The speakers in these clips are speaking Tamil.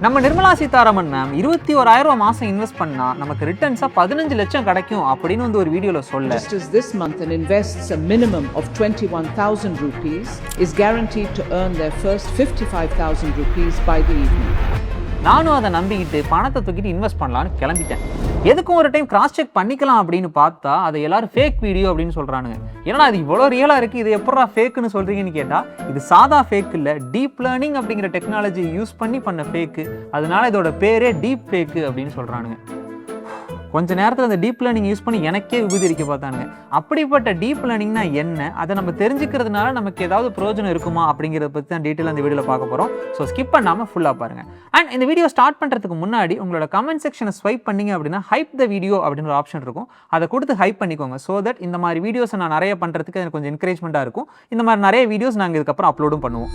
நம்ம நிர்மலா சீதாராமன் மேம் 21,000 மாசம் இன்வெஸ்ட் பண்ணா நமக்கு ரிட்டர்ன்ஸா 15 லட்சம் கிடைக்கும் அப்படின்னு வந்து ஒரு வீடியோல சொல்ல. Just as this month and invests a minimum of 21,000 rupees is guaranteed to earn their first 55,000 rupees by the evening. நானும் அதை நம்பிக்கிட்டு பணத்தை தூக்கிட்டு இன்வெஸ்ட் பண்ணலான்னு கிளம்பிட்டேன். எதுக்கும் ஒரு டைம் கிராஸ் செக் பண்ணிக்கலாம் அப்படின்னு பார்த்தா அதை எல்லாரும் ஃபேக் வீடியோ அப்படின்னு சொல்றானுங்க. ஏன்னா அது இவ்வளோ ரியலா இருக்கு, இது எப்படா ஃபேக்குன்னு சொல்றீங்கன்னு கேட்டா இது சாதா ஃபேக் இல்லை, டீப் லேர்னிங் அப்படிங்கிற டெக்னாலஜி யூஸ் பண்ணி பண்ண ஃபேக்கு. அதனால இதோட பேரே டீப் ஃபேக்கு அப்படின்னு சொல்றானுங்க. கொஞ்ச நேரத்தில் அந்த டீப் லேர்னிங் யூஸ் பண்ணி எனக்கே விபூதிக்க பார்த்தானுங்க. அப்படிப்பட்ட டீப் லேர்னிங்னா என்ன, அதை நம்ம தெரிஞ்சுக்கிறதுனால நமக்கு ஏதாவது பிரயோஜனம் இருக்குமா அப்படிங்கிறத பற்றி தான் டீட்டெயில் அந்த வீடியோவில் பார்க்க போகிறோம். ஸோ ஸ்கிப் பண்ணாமல் ஃபுல்லாக பாருங்கள். அண்ட் இந்த வீடியோ ஸ்டார்ட் பண்ணுறதுக்கு முன்னாடி உங்களோட கமெண்ட் செக்ஷனை ஸ்வைப் பண்ணிங்க அப்படின்னா ஹைப் த வீடியோ அப்படின்னு ஒரு ஆப்ஷன் இருக்கும். அதை கொடுத்து ஹைப் பண்ணிக்கோங்க. ஸோ தட் இந்த மாதிரி வீடியோஸை நான் நிறைய பண்ணுறதுக்கு எனக்கு கொஞ்சம் என்கரேஜ்மெண்ட்டாக இருக்கும். இந்த மாதிரி நிறைய வீடியோஸ் நாங்கள் இதுக்கப்புறம் அப்லோடும் பண்ணுவோம்.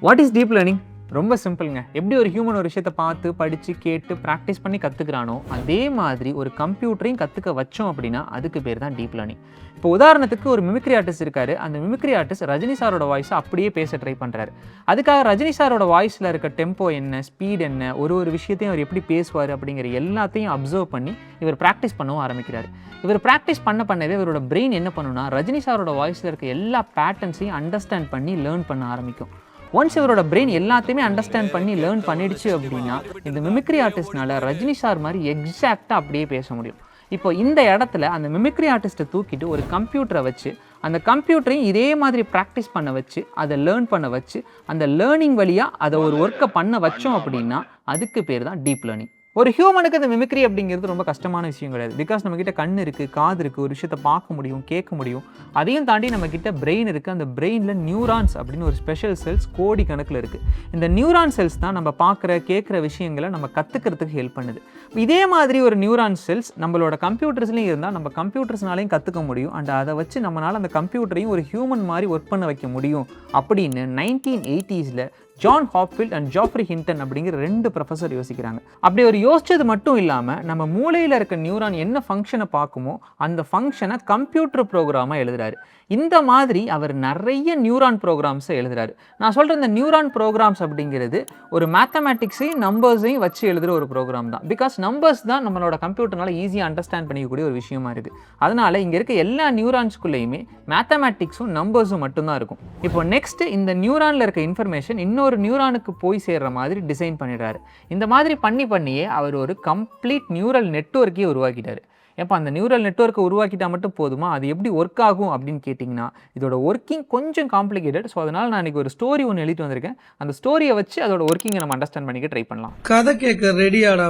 What is deep learning? ரொம்ப சிம்பிளுங்க. எப்படி ஒரு ஹியூமன் ஒரு விஷயத்தை பார்த்து படித்து கேட்டு ப்ராக்டிஸ் பண்ணி கற்றுக்கிறானோ அதே மாதிரி ஒரு கம்ப்யூட்டரையும் கற்றுக்க வச்சோம் அப்படின்னா அதுக்கு பேர் தான் டீப் லேர்னிங். இப்போ உதாரணத்துக்கு ஒரு மிமிக்ரி ஆர்டிஸ்ட் இருக்காரு. அந்த மிமிக்ரி ஆர்டிஸ்ட் ரஜினி சாரோட வாய்ஸை அப்படியே பேச ட்ரை பண்ணுறாரு. அதுக்காக ரஜினி சாரோட வாய்ஸில் இருக்க டெம்போ என்ன, ஸ்பீட் என்ன, ஒரு விஷயத்தையும் அவர் எப்படி பேசுவார் அப்படிங்கிற எல்லாத்தையும் அப்சர்வ் பண்ணி இவர் ப்ராக்டிஸ் பண்ணவும் ஆரம்பிக்கிறார். இவர் ப்ராக்டிஸ் பண்ணவே இவரோட பிரெயின் என்ன பண்ணுன்னா ரஜினி சாரோட வாய்ஸில் இருக்க எல்லா பேட்டர்ன்ஸையும் அண்டர்ஸ்டாண்ட் பண்ணி லேர்ன் பண்ண ஆரம்பிக்கும். ஒன்ஸ் இவரோட பிரெயின் எல்லாத்தையுமே அண்டர்ஸ்டாண்ட் பண்ணி லேர்ன் பண்ணிடுச்சு அப்படின்னா இந்த மிமிக்ரி ஆர்டிஸ்ட்னால ரஜினி சார் மாதிரி எக்ஸாக்டாக அப்படியே பேச முடியும். இப்போ இந்த இடத்துல அந்த மிமிக்ரி ஆர்டிஸ்ட்டை தூக்கிட்டு ஒரு கம்ப்யூட்டரை வச்சு அந்த கம்ப்யூட்டரையும் இதே மாதிரி ப்ராக்டிஸ் பண்ண வச்சு அதை லேர்ன் பண்ண வச்சு அந்த லேர்னிங் வழியாக அதை ஒரு ஒர்க்கை பண்ண வச்சோம் அப்படின்னா அதுக்கு பேர் தான் டீப் லேர்னிங். ஒரு ஹியூமனுக்கு அந்த மிமிக்ரி அப்படிங்கிறது ரொம்ப கஷ்டமான விஷயம் கிடையாது. பிகாஸ் நம்மக்கிட்ட கண் இருக்குது, காது இருக்குது, ஒரு விஷயத்தை பார்க்க முடியும், கேட்க முடியும். அதையும் தாண்டி நம்மக்கிட்ட பிரெயின் இருக்குது. அந்த பிரெயினில் நியூரான்ஸ் அப்படின்னு ஒரு ஸ்பெஷல் செல்ஸ் கோடி கணக்கில் இருக்குது. இந்த நியூரான் செல்ஸ் தான் நம்ம பார்க்குற கேட்குற விஷயங்களை நம்ம கற்றுக்கிறதுக்கு ஹெல்ப் பண்ணுது. இதே மாதிரி ஒரு நியூரான் செல்ஸ் நம்மளோட கம்ப்யூட்டர்ஸ்லையும் இருந்தால் நம்ம கம்ப்யூட்டர்ஸ்னாலையும் கற்றுக்க முடியும். அண்ட் அதை வச்சு நம்மளால் அந்த கம்ப்யூட்டரையும் ஒரு ஹியூமன் மாதிரி ஒர்க் பண்ண வைக்க முடியும் அப்படின்னு 1980s John Hopfield and Geoffrey Hinton அப்படிங்கிற 2 ப்ரொஃபஸர் யோசிக்கிறாங்க. அப்படி ஒரு யோசிச்சது மட்டும் இல்லாமல் நம்ம மூளையில் இருக்க நியூரான் என்ன ஃபங்க்ஷனை பார்க்குமோ அந்த ஃபங்க்ஷனை கம்ப்யூட்டர் ப்ரோக்ராமாக எழுதுறாரு. இந்த மாதிரி அவர் நிறைய நியூரான் ப்ரோக்ராம்ஸை எழுதுறாரு. நான் சொல்கிற இந்த நியூரான் ப்ரோக்ராம்ஸ் அப்படிங்கிறது ஒரு மேத்தமேட்டிக்ஸையும் நம்பர்ஸையும் வச்சு எழுதுகிற ஒரு ப்ரோக்ராம் தான். பிகாஸ் நம்பர்ஸ் தான் நம்மளோட கம்ப்யூட்டர்னால ஈஸியாக அண்டர்ஸ்டாண்ட் பண்ணிக்கக்கூடிய ஒரு விஷயமா இருக்குது. அதனால் இங்கே இருக்க எல்லா நியூரான்ஸ்குள்ளேயுமே மேத்தமேட்டிக்ஸும் நம்பர்ஸும் மட்டும்தான் இருக்கும். இப்போ நெக்ஸ்ட் இந்த நியூரானில் இருக்க இன்ஃபர்மேஷன் இன்னொரு நியூரானுக்கு போய் சேர்ற மாதிரி டிசைன் பண்ணிடுறாரு. இந்த மாதிரி பண்ணியே அவர் ஒரு கம்ப்ளீட் நியூரல் நெட்வொர்க்கே உருவாக்கிட்டார். எப்போ அந்த நியூரல் நெட்வொர்க்கை உருவாக்கிட்டால் மட்டும் போதுமா, அது எப்படி ஒர்க் ஆகும் அப்படின்னு கேட்டிங்கன்னா இதோட ஒர்க்கிங் கொஞ்சம் காம்ப்ளிகேட்டட். ஸோ அதனால் நான் இன்றைக்கி ஒரு ஸ்டோரி ஒன்று எழுதிட்டு வந்திருக்கேன். அந்த ஸ்டோரியை வச்சு அதோட ஒர்க்கிங்கை நம்ம அண்டர்ஸ்டாண்ட் பண்ணிக்க ட்ரை பண்ணலாம். கதை கேட்க ரெடியாடா.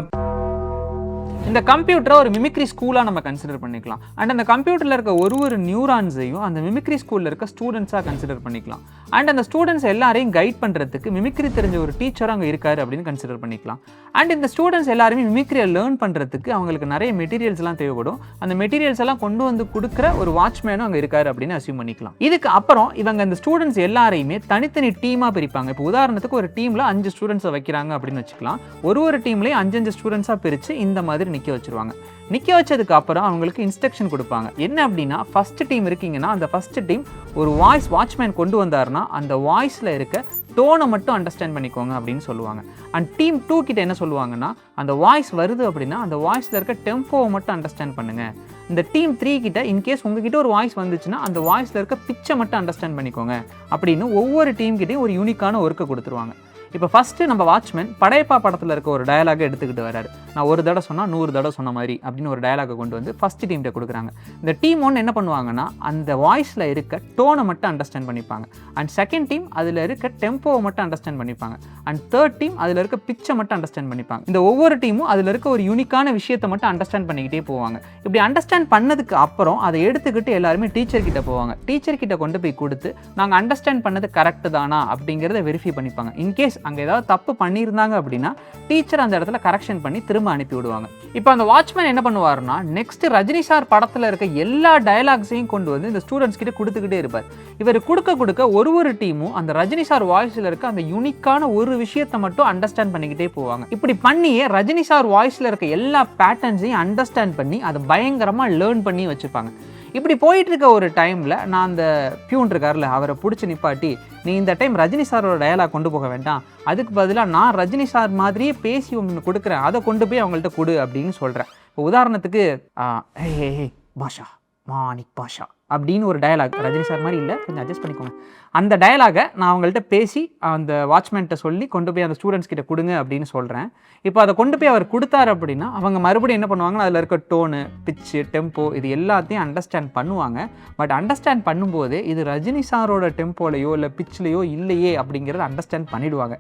இந்த கம்ப்யூட்டரை ஒரு மிமிக்ரி ஸ்கூலாக நம்ம கன்சிடர் பண்ணிக்கலாம். அண்ட் அந்த கம்ப்யூட்டரில் இருக்க ஒரு நியூரான்ஸையும் அந்த மிமிக்ரி ஸ்கூலில் இருக்க ஸ்டூடெண்ட்ஸாக கன்சிடர் பண்ணிக்கலாம். அண்ட் அந்த ஸ்டூடெண்ட்ஸ் எல்லாரையும் கைட் பண்ணுறதுக்கு மிமிக்ரி தெரிஞ்ச ஒரு டீச்சர் அங்கே இருக்காரு அப்படின்னு கன்சிடர் பண்ணிக்கலாம். அண்ட் இந்த ஸ்டூடெண்ட்ஸ் எல்லாருமே மிமிக்ரியை லேர்ன் பண்ணுறதுக்கு அவங்களுக்கு நிறைய மெட்டீரியல்ஸ்லாம் தேவைப்படும். அந்த மெட்டீரியல்ஸ் எல்லாம் கொண்டு வந்து கொடுக்குற ஒரு வாட்ச்மேனும் அங்கே இருக்காரு அப்படின்னு அசியூம் பண்ணிக்கலாம். இதுக்கு அப்புறம் இவங்க இந்த ஸ்டூடெண்ட்ஸ் எல்லாரையுமே தனித்தனி டீமாக பிரிப்பாங்க. இப்போ உதாரணத்துக்கு ஒரு டீமில் 5 ஸ்டூடெண்ட்ஸை வைக்கிறாங்க அப்படின்னு வச்சுக்கலாம். ஒரு டீம்லேயும் 5 ஸ்டூடெண்ட்ஸாக பிரித்து இந்த மாதிரி நிற்க வச்சுருவாங்க. நிற்க வச்சதுக்கு அப்புறம் அவங்களுக்கு இன்ஸ்ட்ரக்ஷன் கொடுப்பாங்க. என்ன அப்படின்னா ஃபர்ஸ்ட் டீம் இருக்கீங்கன்னா அந்த ஃபர்ஸ்ட் டீம் ஒரு வாட்ச்மேன் கொண்டு வந்தாருன்னா அந்த வாய்ஸில் இருக்க டோனை மட்டும் அண்டர்ஸ்டாண்ட் பண்ணிக்கோங்க அப்படின்னு சொல்லுவாங்க. அண்ட் டீம் 2 கிட்ட என்ன சொல்லுவாங்கன்னா அந்த வாய்ஸ் வருது அப்படின்னா அந்த வாய்ஸில் இருக்க டெம்போவை மட்டும் அண்டர்ஸ்டாண்ட் பண்ணுங்க. இந்த டீம் 3 கிட்ட இன்கேஸ் உங்ககிட்ட ஒரு வாய்ஸ் வந்துச்சுன்னா அந்த வாய்ஸில் இருக்க பிச்சை மட்டும் அண்டர்ஸ்டாண்ட் பண்ணிக்கோங்க அப்படின்னு ஒவ்வொரு டீம் கிட்டையும் ஒரு யூனிக்கான ஒர்க்கை கொடுத்துருவாங்க. இப்போ ஃபஸ்ட்டு நம்ம வாட்ச்மேன் படையப்பா படத்தில் இருக்க ஒரு டயலாகை எடுத்துக்கிட்டு வராரு. நான் ஒரு தடவை சொன்னால் 100 தடவை சொன்ன மாதிரி அப்படின்னு ஒரு டயலாகை கொண்டு வந்து ஃபஸ்ட்டு டீம்கிட்ட கொடுக்குறாங்க. இந்த டீம் 1 என்ன பண்ணுவாங்கன்னா அந்த வாய்ஸில் இருக்க டோனை மட்டும் அண்டர்ஸ்டாண்ட் பண்ணிப்பாங்க. அண்ட் செகண்ட் டீம் அதில் இருக்க டெம்போவை மட்டும் அண்டர்ஸ்டாண்ட் பண்ணிப்பாங்க. அண்ட் தேர்ட் டீம் அதில் இருக்க பிச்சை மட்டும் அண்டர்ஸ்டாண்ட் பண்ணிப்பாங்க. இந்த ஒவ்வொரு டீமும் அதில் இருக்க ஒரு யூனிக்கான விஷயத்தை மட்டும் அண்டர்ஸ்டாண்ட் பண்ணிக்கிட்டே போவாங்க. இப்படி அண்டர்ஸ்டாண்ட் பண்ணதுக்கு அப்புறம் அதை எடுத்துக்கிட்டு எல்லாருமே டீச்சர் கிட்ட போவாங்க. டீச்சர் கிட்ட கொண்டு போய் கொடுத்து நாங்கள் அண்டர்ஸ்டாண்ட் பண்ணது கரெக்டு தானா அப்படிங்கிறத வெரிஃபை பண்ணிப்பாங்க. இன்கேஸ் அங்கே ஏதாவது தப்பு பண்ணியிருந்தாங்க அப்படின்னா டீச்சர் அந்த இடத்துல கரெக்ஷன் பண்ணி திரும்ப அனுப்பி விடுவாங்க. இப்போ அந்த வாட்ச்மேன் என்ன பண்ணுவாருன்னா நெக்ஸ்ட் ரஜினி சார் படத்தில் இருக்க எல்லா டயலாக்ஸையும் கொண்டு வந்து இந்த ஸ்டூடெண்ட்ஸ் கிட்ட கொடுத்துக்கிட்டே இருப்பார். இவர் கொடுக்க ஒரு டீமும் அந்த ரஜினி சார் வாய்ஸில் இருக்க அந்த யூனிக்கான ஒரு விஷயத்தை மட்டும் அண்டர்ஸ்டாண்ட் பண்ணிக்கிட்டே போவாங்க. இப்படி பண்ணியே ரஜினி சார் வாய்ஸில் இருக்க எல்லா பேட்டர்ன்ஸையும் அண்டர்ஸ்டாண்ட் பண்ணி அதை பயங்கரமாக லேர்ன் பண்ணி வச்சுப்பாங்க. இப்படி போயிட்டு இருக்க ஒரு டைமில் நான் அந்த பியூன் இருக்கார்ல அவரை பிடிச்சி நிப்பாட்டி, நீ இந்த டைம் ரஜினி சாரோட டயலாக் கொண்டு போக வேண்டாம், அதுக்கு பதிலாக நான் ரஜினி சார் மாதிரியே பேசி ஒன்று கொடுக்குறேன், அதை கொண்டு போய் அவங்கள்ட்ட கொடு அப்படின்னு சொல்கிறேன். இப்போ உதாரணத்துக்கு ஹே பாஷா மாணிக் பாஷா அப்படின்னு ஒரு டயலாக், ரஜினி சார் மாதிரி இல்லை, கொஞ்சம் அட்ஜஸ்ட் பண்ணிக்கோங்க, அந்த டயலாகை நான் அவங்கள்ட்ட பேசி அந்த வாட்ச்மேன்கிட்ட சொல்லி கொண்டு போய் அந்த ஸ்டூடெண்ட்ஸ் கிட்ட கொடுங்க அப்படின்னு சொல்கிறேன். இப்போ அதை கொண்டு போய் அவர் கொடுத்தாரு அப்படின்னா அவங்க மறுபடியும் என்ன பண்ணுவாங்கன்னா அதில் இருக்க டோனு, பிச்சு, டெம்போ இது எல்லாத்தையும் அண்டர்ஸ்டாண்ட் பண்ணுவாங்க. பட் அண்டர்ஸ்டாண்ட் பண்ணும்போதே இது ரஜினி சாரோட டெம்போலையோ இல்லை பிச்சிலையோ இல்லையே அப்படிங்கிறத அண்டர்ஸ்டாண்ட் பண்ணிவிடுவாங்க.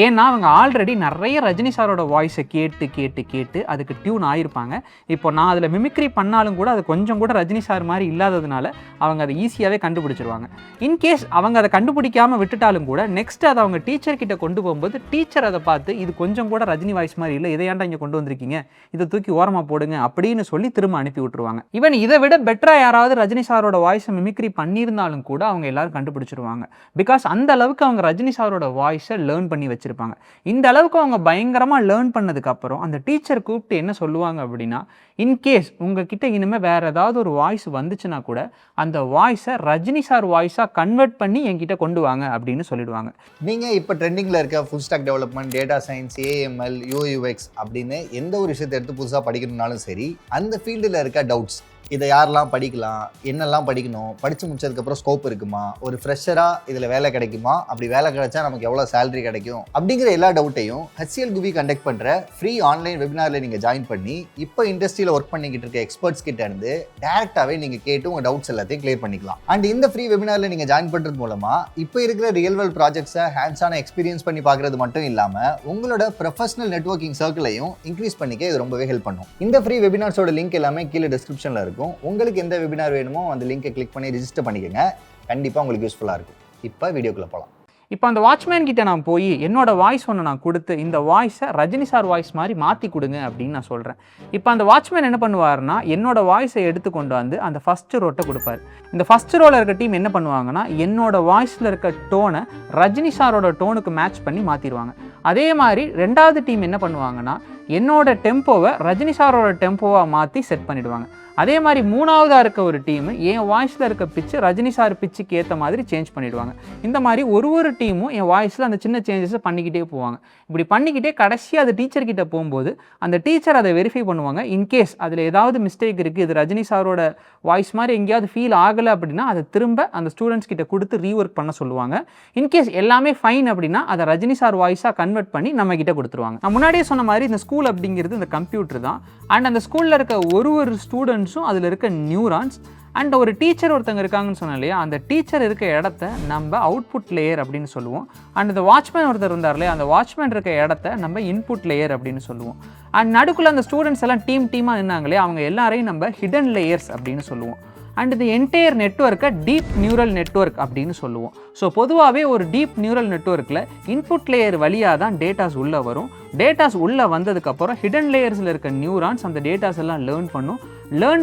ஏன்னா அவங்க ஆல்ரெடி நிறைய ரஜினி சாரோட வாய்ஸை கேட்டு கேட்டு கேட்டு அதுக்கு டியூன் ஆகிருப்பாங்க. இப்போ நான் அதில் மிமிக்ரி பண்ணாலும் கூட அது கொஞ்சம் கூட ரஜினி சார் மாதிரி இல்லாததுனால அவங்க அதை ஈஸியாகவே கண்டுபிடிச்சிருவாங்க. இன்கேஸ் அவங்க அதை கண்டுபிடிக்காமல் விட்டுட்டாலும் கூட நெக்ஸ்ட் அதை அவங்க டீச்சர் கிட்ட கொண்டு போகும்போது டீச்சர் அதை பார்த்து இது கொஞ்சம் கூட ரஜினி வாய்ஸ் மாதிரி இல்லை, இதை ஏன்டா இங்கே கொண்டு வந்திருக்கீங்க, இதை தூக்கி ஓரமாக போடுங்க அப்படின்னு சொல்லி திரும்ப அனுப்பி விட்டுருவாங்க. ஈவன் இதை விட பெட்டராக யாராவது ரஜினி சாரோட வாய்ஸை மிமிக்ரி பண்ணியிருந்தாலும் கூட அவங்க எல்லாரும் கண்டுபிடிச்சிருவாங்க. பிகாஸ் அந்த அளவுக்கு அவங்க ரஜினி சாரோட வாய்ஸை லேர்ன் பண்ணி வச்சிருப்பாங்க. இந்த அளவுக்கு அவங்க பயங்கரமாக லேர்ன் பண்ணதுக்கு அப்புறம் அந்த டீச்சர் கூப்பிட்டு என்ன சொல்லுவாங்க அப்படின்னா, இன்கேஸ் உங்ககிட்ட இனிமேல் வேறு ஏதாவது ஒரு வாய்ஸ் வந்துச்சுன்னா கூட அந்த வாய்ஸை ரஜினி சார் வாய்ஸாக கன்வெர்ட் பண்ணி என்கிட்ட கொண்டு வாங்க அப்படின்னு சொல்லிடுவாங்க. நீங்கள் இப்போ ட்ரெண்டிங்கில் இருக்க full stock development, data science, AML, UX அப்படின்னு எந்த ஒரு விஷயத்தை எடுத்து புதுசாக படிக்கணும்னாலும் சரி, அந்த ஃபீல்டில் இருக்க டவுட்ஸ், இதை யாரெல்லாம் படிக்கலாம், என்னெல்லாம் படிக்கணும், படித்து முடிச்சதுக்கப்புறம் ஸ்கோப் இருக்குமா, ஒரு ஃப்ரெஷராக இதில் வேலை கிடைக்குமா, அப்படி வேலை கிடைச்சா நமக்கு எவ்வளோ சேலரி கிடைக்கும் அப்படிங்கிற எல்லா டவுட்டையும் HCL GUVI கண்டக்ட் பண்ணுற ஃப்ரீ ஆன்லைன் வெபினாரில் நீங்கள் ஜாயின் பண்ணி இப்போ இண்டஸ்ட்ரியில் ஒர்க் பண்ணிக்கிட்டு இருக்க எக்ஸ்பர்ட்ஸ் கிட்ட இருந்து டேரெக்டாகவே நீங்கள் கேட்டு உங்கள் டவுட்ஸ் எல்லாத்தையும் கிளியர் பண்ணிக்கலாம். அண்ட் இந்த ஃப்ரீ வெபினாரில் நீங்கள் ஜாயின் பண்ணுறது மூலமாக இப்போ இருக்கிற ரியல் வேர்ல்ட் ப்ராஜெக்ட்ஸை ஹேண்ட்ஸான எக்ஸ்பீரியன்ஸ் பண்ணி பார்க்குறது மட்டும் இல்லாமல் உங்களோட ப்ரொஃபஷனல் நெட்வொர்க்கிங் சர்க்கிளையும் இன்க்ரீஸ் பண்ணிக்க இது ரொம்பவே ஹெல்ப் பண்ணும். இந்த ஃப்ரீ வெபினார்ஸோட லிங்க் எல்லாமே கீழே டிஸ்கிரிப்ஷனில் இருக்கும். உங்களுக்கு எந்த வெபினார் வேணுமோ அந்த லிங்கை கிளிக் பண்ணி ரெஜிஸ்டர் பண்ணிக்கோங்க. கண்டிப்பாக உங்களுக்கு யூஸ்ஃபுல்லாக இருக்கும். இப்போ வீடியோக்குள்ளே போகலாம். இப்போ அந்த வாட்ச்மேன் கிட்ட நான் போய் என்னோட வாய்ஸ் ஒன்று நான் கொடுத்து இந்த வாய்ஸை ரஜினி சார் வாய்ஸ் மாதிரி மாற்றி கொடுங்க அப்படின்னு நான் சொல்கிறேன். இப்போ அந்த வாட்ச்மேன் என்ன பண்ணுவார்னா என்னோட வாய்ஸை எடுத்து கொண்டு வந்து அந்த ஃபஸ்ட்டு ரோட்டை கொடுப்பார். இந்த ஃபஸ்ட்டு ரோவில் இருக்க டீம் என்ன பண்ணுவாங்கன்னா என்னோட வாய்ஸில் இருக்க டோனை ரஜினி சாரோட டோனுக்கு மேட்ச் பண்ணி மாற்றிடுவாங்க. அதே மாதிரி ரெண்டாவது டீம் என்ன பண்ணுவாங்கன்னா என்னோட டெம்போவை ரஜினி சாரோட டெம்போவாக மாற்றி செட் பண்ணிவிடுவாங்க. அதே மாதிரி மூணாவதாக இருக்க ஒரு டீமு என் வாய்ஸில் இருக்க பிச்சு ரஜினி சார் பிச்சுக்கு ஏற்ற மாதிரி சேஞ்ச் பண்ணிவிடுவாங்க. இந்த மாதிரி ஒரு டீமும் என் வாய்ஸில் அந்த சின்ன சேஞ்சஸை பண்ணிக்கிட்டே போவாங்க. இப்படி பண்ணிக்கிட்டே கடைசியாக அது டீச்சர்கிட்ட போகும்போது அந்த டீச்சர் அதை வெரிஃபை பண்ணுவாங்க. இன்கேஸ் அதில் ஏதாவது மிஸ்டேக் இருக்குது, இது ரஜினி சாரோட வாய்ஸ் மாதிரி எங்கேயாவது ஃபீல் ஆகலை அப்படின்னா அதை திரும்ப அந்த ஸ்டூடெண்ட்ஸ் கிட்ட கொடுத்து ரீஒர்க் பண்ண சொல்லுவாங்க. இன்கேஸ் எல்லாமே ஃபைன் அப்படின்னா அதை ரஜினி சார் வாய்ஸாக கன்வெர்ட் பண்ணி நம்ம கிட்ட கொடுத்துருவாங்க. நான் முன்னாடியே சொன்ன மாதிரி இந்த ஸ்கூல் அப்படிங்கிறது இந்த கம்ப்யூட்டர் தான். அண்ட் அந்த ஸ்கூலில் இருக்க ஒரு ஸ்டூடெண்ட்ஸும் அதில் இருக்க நியூரான்ஸ். அண்ட் ஒரு டீச்சர் ஒருத்தங்க இருக்காங்கன்னு சொன்னோம் இல்லையா, அந்த டீச்சர் இருக்க இடத்த நம்ம அவுட்புட் லேயர் அப்படின்னு சொல்லுவோம். அண்ட் இந்த வாட்ச்மேன் ஒருத்தர் இருந்தார் இல்லையா, அந்த வாட்ச்மேன் இருக்க இடத்த நம்ம இன்புட் லேயர் அப்படின்னு சொல்லுவோம். அண்ட் நடுக்குள்ள அந்த ஸ்டூடெண்ட்ஸ் எல்லாம் டீமாக இருந்தாங்களே அவங்க எல்லாரையும் நம்ம ஹிடன் லேயர்ஸ் அப்படின்னு சொல்லுவோம். அண்ட் இந்த என்டையர் நெட்வொர்க்கை டீப் நியூரல் நெட்வொர்க் அப்படின்னு சொல்லுவோம். ஸோ பொதுவாகவே ஒரு டீப் நியூரல் நெட்வொர்க்கில் இன்புட் லேயர் வழியாக தான் டேட்டாஸ் உள்ளே வரும். டேட்டாஸ் உள்ளே வந்ததுக்கப்புறம் ஹிடன் லேயர்ஸில் இருக்க நியூரான்ஸ் அந்த டேட்டாஸ் எல்லாம் லேர்ன்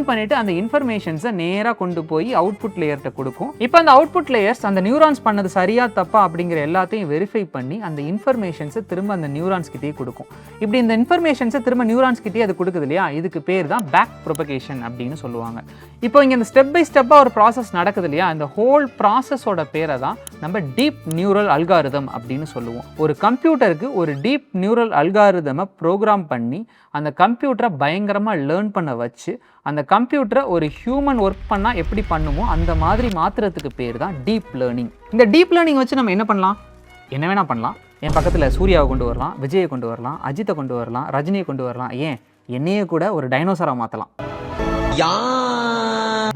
பண்ணிவிட்டு அந்த இன்ஃபர்மேஷன்ஸை நேராக கொண்டு போய் அவுட்புட் லேயர்கிட்ட கொடுக்கும். இப்போ அந்த அவுட்புட் லேயர்ஸ் அந்த நியூரான்ஸ் பண்ணது சரியா தப்பா அப்படிங்கிற எல்லாத்தையும் வெரிஃபை பண்ணி அந்த இன்ஃபர்மேஷன்ஸை திரும்ப அந்த நியூரான்ஸ்கிட்டே கொடுக்கும். இப்படி இந்த இன்ஃபர்மேஷன்ஸை திரும்ப நியூரான்ஸ்கிட்டே அது கொடுக்குது இல்லையா, இதுக்கு பேர் தான் பேக் ப்ரொபகேஷன் அப்படின்னு சொல்லுவாங்க. இப்போ இங்கே இந்த ஸ்டெப் பை ஸ்டெப்பாக ஒரு ப்ராசஸ் நடக்குது இல்லையா, அந்த ஹோல் ப்ராசஸோட பேரை தான் நம்ம டீப் நியூரல் அல்காரிதம் அப்படின்னு சொல்லுவோம். ஒரு கம்ப்யூட்டருக்கு ஒரு டீப் நியூரல் அல்காரிதமை ப்ரோக்ராம் பண்ணி அந்த கம்ப்யூட்டரை பயங்கரமாக லேர்ன் பண்ண வச்சு அந்த கம்ப்யூட்டரை ஒரு ஹியூமன் ஒர்க் பண்ணால் எப்படி பண்ணுமோ அந்த மாதிரி மாற்றுறதுக்கு பேர் தான் டீப் லேர்னிங். இந்த டீப் லேர்னிங் வச்சு நம்ம என்ன பண்ணலாம், என்ன வேணால் பண்ணலாம். என் பக்கத்தில் சூர்யாவை கொண்டு வரலாம், விஜயை கொண்டு வரலாம், அஜித்தை கொண்டு வரலாம், ரஜினியை கொண்டு வரலாம், ஏன் என்னையே கூட ஒரு டைனோசராக மாற்றலாம்.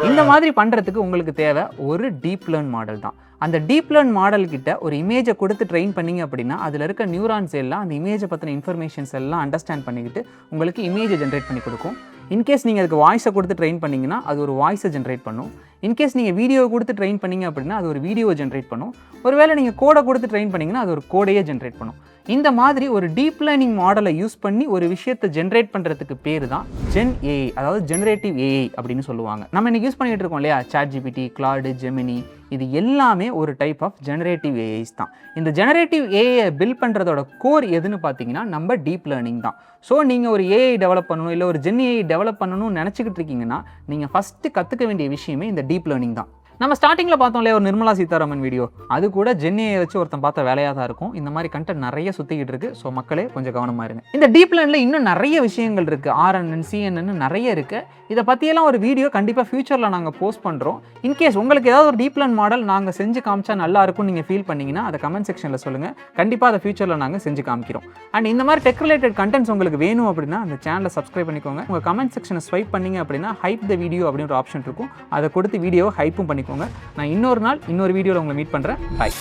இந்த மாதிரி பண்ணுறதுக்கு உங்களுக்கு தேவை ஒரு டீப் லேர்ன் மாடல் தான். அந்த டீப் லேர்ன் மாடல் கிட்ட ஒரு இமேஜை கொடுத்து ட்ரெயின் பண்ணிங்க அப்படின்னா அதில் இருக்க நியூரான்ஸ் எல்லாம் அந்த இமேஜை பற்றின இன்ஃபர்மேஷன்ஸ் எல்லாம் அண்டர்ஸ்டாண்ட் பண்ணிக்கிட்டு உங்களுக்கு இமேஜை ஜென்ரேட் பண்ணி கொடுக்கும். இன்கேஸ் நீங்கள் அதுக்கு வாய்ஸை கொடுத்து ட்ரெயின் பண்ணிங்கன்னா அது ஒரு வாய்ஸை ஜென்ரேட் பண்ணும். இன்கேஸ் நீங்கள் வீடியோவை கொடுத்து ட்ரெயின் பண்ணிங்க அப்படின்னா அது ஒரு வீடியோவை ஜென்ரேட் பண்ணும். ஒருவேளை நீங்கள் கோடை கொடுத்து ட்ரெயின் பண்ணிங்கன்னா அது ஒரு கோடையே ஜென்ரேட் பண்ணும். இந்த மாதிரி ஒரு டீப் லேர்னிங் மாடலை யூஸ் பண்ணி ஒரு விஷயத்தை ஜென்ரேட் பண்ணுறதுக்கு பேர் தான் ஜென் ஏஐ, அதாவது ஜெனரேட்டிவ் ஏஐ அப்படின்னு சொல்லுவாங்க. நம்ம இன்னைக்கு யூஸ் பண்ணிட்டு இருக்கோம் இல்லையா, ChatGPT, Claude, Gemini, இது எல்லாமே ஒரு டைப் ஆஃப் ஜெனரேட்டிவ் ஏஐஸ் தான். இந்த ஜெனரேட்டிவ் ஏஐயை பில்ட் பண்ணுறதோட கோர் எதுன்னு பார்த்தீங்கன்னா நம்ம டீப் லேர்னிங் தான். ஸோ நீங்கள் ஒரு ஏஐ டெவலப் பண்ணணும், இல்லை ஒரு ஜென் ஏஐ டெவலப் பண்ணணும்னு நினச்சிக்கிட்டு இருக்கீங்கன்னா நீங்கள் ஃபஸ்ட்டு கற்றுக்க வேண்டிய விஷயமே இந்த டீப் லேர்னிங் தான். நம்ம ஸ்டார்டிங்கில் பார்த்தோம் இல்லையா ஒரு நிர்மலா சீதாராமன் வீடியோ, அது கூட ஜென்ஏஐ வச்சு ஒருத்தன் பார்த்த வேலையாக தான் இருக்கும். இந்த மாதிரி கண்டென்ட் நிறைய சுற்றிக்கிட்டு இருக்கு. ஸோ மக்களே கொஞ்சம் கவனமாக இருங்க. இந்த டீப் லேர்னில் இன்னும் நிறைய விஷயங்கள் இருக்குது, RNN, CNN நிறைய இருக்குது. இதை பற்றியெல்லாம் ஒரு வீடியோ கண்டிப்பாக ஃபியூச்சரில் நாங்கள் போஸ்ட் பண்ணுறோம். இன்கேஸ் உங்களுக்கு ஏதாவது ஒரு டீப் லேர்ன் மாடல் நாங்கள் செஞ்சு காமிச்சா நல்லா இருக்கும்னு நீங்கள் ஃபீல் பண்ணிங்கன்னா அதை கமெண்ட் செக்ஷனில் சொல்லுங்கள். கண்டிப்பாக அதை ஃபியூச்சரில் நாங்கள் செஞ்சு காமிக்கிறோம். அண்ட் இந்த மாதிரி டெக் ரிலேட்டட் கண்டென்ட்ஸ் உங்களுக்கு வேணும் அப்படின்னா அந்த சேனலை சப்ஸ்கிரைப் பண்ணிக்கோங்க. உங்கள் கமெண்ட் செக்ஷனை ஸ்வைப் பண்ணிங்க அப்படின்னா ஹைப் த வீடியோ அப்படின்னு ஒரு ஆப்ஷன் இருக்கும், அதை கொடுத்து வீடியோவை ஹைப்பும் பண்ணிக்கோங்க. நான் இன்னொரு நாள் இன்னொரு வீடியோவில் உங்களை மீட் பண்ணுறேன். பாய்.